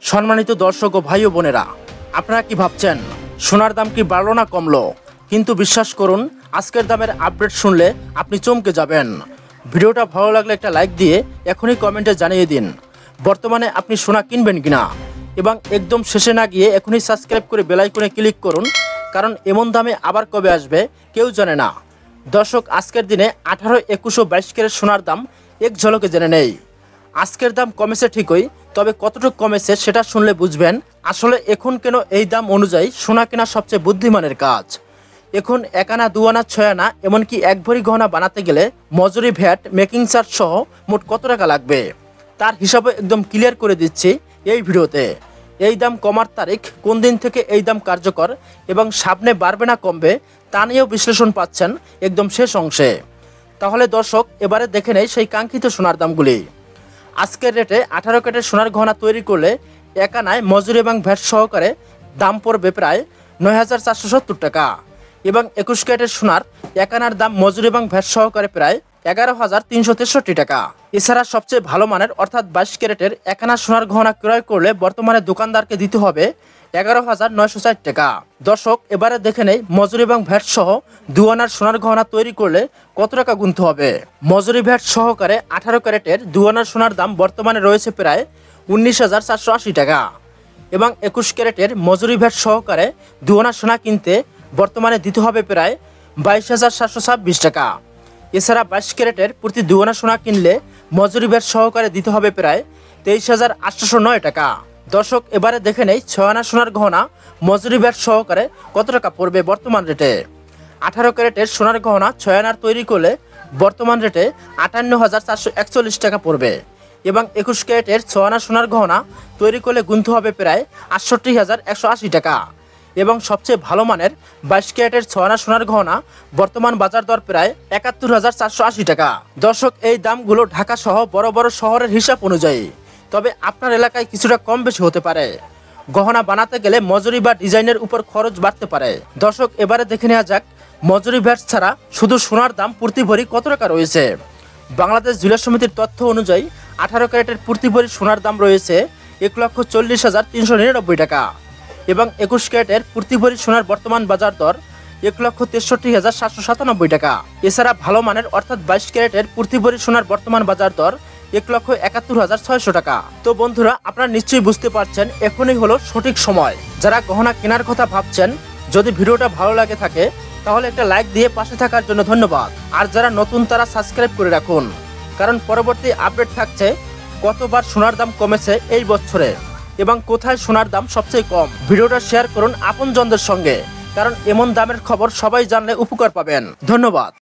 সম্মানিত দর্শক ও ভাই ও বোনেরা, আপনারা কি ভাবছেন সোনার দাম কি বাড়লো না কমলো? কিন্তু বিশ্বাস করুন, আজকের দামের আপডেট শুনলে আপনি চমকে যাবেন। ভিডিওটা ভালো লাগলে একটা লাইক দিয়ে এখনই কমেন্টে জানিয়ে দিন বর্তমানে আপনি সোনা কিনবেন কিনা, এবং একদম শেষে না গিয়ে এখনই সাবস্ক্রাইব করে বেল আইকনে ক্লিক করুন, কারণ এমন দামে আবার কবে আসবে কেউ জানে না। দর্শক, আজকের দিনে 18, 21 ও 22 ক্যারেট সোনার দাম এক ঝলকে জেনে নেই। আজকের দাম কমেছে ঠিকই, তবে কতটুকু কমেছে সেটা শুনলে বুঝবেন আসলে এখন কেন এই দাম অনুযায়ী সোনা কেনা সবচেয়ে বুদ্ধিমানের কাজ। এখন 1 আনা, 2 আনা, 6 আনা, এমনকি 1 ভরি গহনা বানাতে গেলে মজুরি, ভ্যাট, মেকিং চার্জ সহ মোট কত টাকা লাগবে তার হিসাবে একদম ক্লিয়ার করে দিচ্ছি এই ভিডিওতে। এই দাম কমার তারিখ, কোন দিন থেকে এই দাম কার্যকর এবং সামনে বাড়বে না কমবে তা নিয়েও বিশ্লেষণ পাচ্ছেন একদম শেষ অংশে। তাহলে দর্শক, এবারে দেখে নেই সেই কাঙ্ক্ষিত সোনার দামগুলি। আজকের রেটে 18 ক্যারেট সোনার গহনা তৈরি করলে 1 আনায় মজুরি এবং ভ্যাট সহকারে দাম পড়বে প্রায় 9,470 টাকা, এবং 21 ক্যারেটের সোনার 1 আনার দাম মজুরি এবং ভ্যাট সহকারে প্রায় 11,363 টাকা। এছাড়া সবচেয়ে ভালো মানের অর্থাৎ 22 ক্যারেটের 1 আনা সোনার গহনা ক্রয় করলে বর্তমানে দোকানদারকে দিতে হবে 11,960 টাকা। দর্শক, এবারে দেখে নেই মজুরি এবং ভ্যাট সহ 2 আনার সোনার গহনা তৈরি করলে কত টাকা গুনতে হবে। মজুরি, ভ্যাট সহকারে 18 ক্যারেটের 2 আনার সোনার দাম বর্তমানে রয়েছে প্রায় 19,480 টাকা, এবং 21 ক্যারেটের মজুরি, ভ্যাট সহকারে 2 আনার সোনা কিনতে বর্তমানে দিতে হবে প্রায় 22,726 টাকা। এছাড়া 22 ক্যারেটের প্রতি 2 আনা সোনা কিনলে মজুরি, ভ্যাট সহকারে দিতে হবে প্রায় 23,809 টাকা। দর্শক, এবারে দেখে নেই 6 আনা সোনার গহনা মজুরি, ভ্যাট সহকারে কত টাকা পড়বে বর্তমান রেটে। 18 ক্যারেটের সোনার গহনা 6 আনার তৈরি করলে বর্তমান রেটে 58,441 টাকা পড়বে, এবং 21 ক্যারেটের 6 আনা সোনার গহনা তৈরি করলে গুনতে হবে প্রায় 68,180 টাকা, এবং সবচেয়ে ভালো মানের 22 ক্যারেটের 6 আনা সোনার গহনা বর্তমান বাজার দর প্রায় 71,480 টাকা। দর্শক, এই দামগুলো ঢাকা সহ বড় বড় শহরের হিসাব অনুযায়ী, তবে আপনার এলাকায় কিছুটা কম বেশি হতে পারে। গহনা বানাতে গেলে মজুরি বা ডিজাইনের উপর খরচ বাড়তে পারে। দর্শক, এবারে দেখে নেওয়া যাক মজুরি, ভ্যাট ছাড়া শুধু সোনার দাম প্রতি ভরি কত টাকা রয়েছে। বাংলাদেশ জুয়েলার্স সমিতির তথ্য অনুযায়ী 18 ক্যারেটের প্রতি ভরি সোনার দাম রয়েছে 1,40,399 টাকা, এবং 21 ক্যারেটের প্রতি ভরি সোনার বর্তমান বাজার দর 1,63,797 টাকা। এছাড়া ভালো মানের অর্থাৎ 22 ক্যারেটের প্রতি ভরি সোনার বর্তমান বাজার দর 1,71,600 টাকা। তো বন্ধুরা, আপনারা নিশ্চয়ই বুঝতে পারছেন এখনই হলো সঠিক সময় যারা গহনা কেনার কথা ভাবছেন। যদি ভিডিওটা ভালো লাগে থাকে তাহলে একটা লাইক দিয়ে পাশে থাকার জন্য ধন্যবাদ। আর যারা নতুন তারা সাবস্ক্রাইব করে রাখুন, কারণ পরবর্তী আপডেট থাকছে কতবার সোনার দাম কমেছে এই বছরে এবং কোথায় সোনার দাম সবচেয়ে কম। ভিডিওটা শেয়ার করুন আপনজনদের সঙ্গে, কারণ এমন দামের খবর সবাই জানলে উপকার পাবেন। ধন্যবাদ।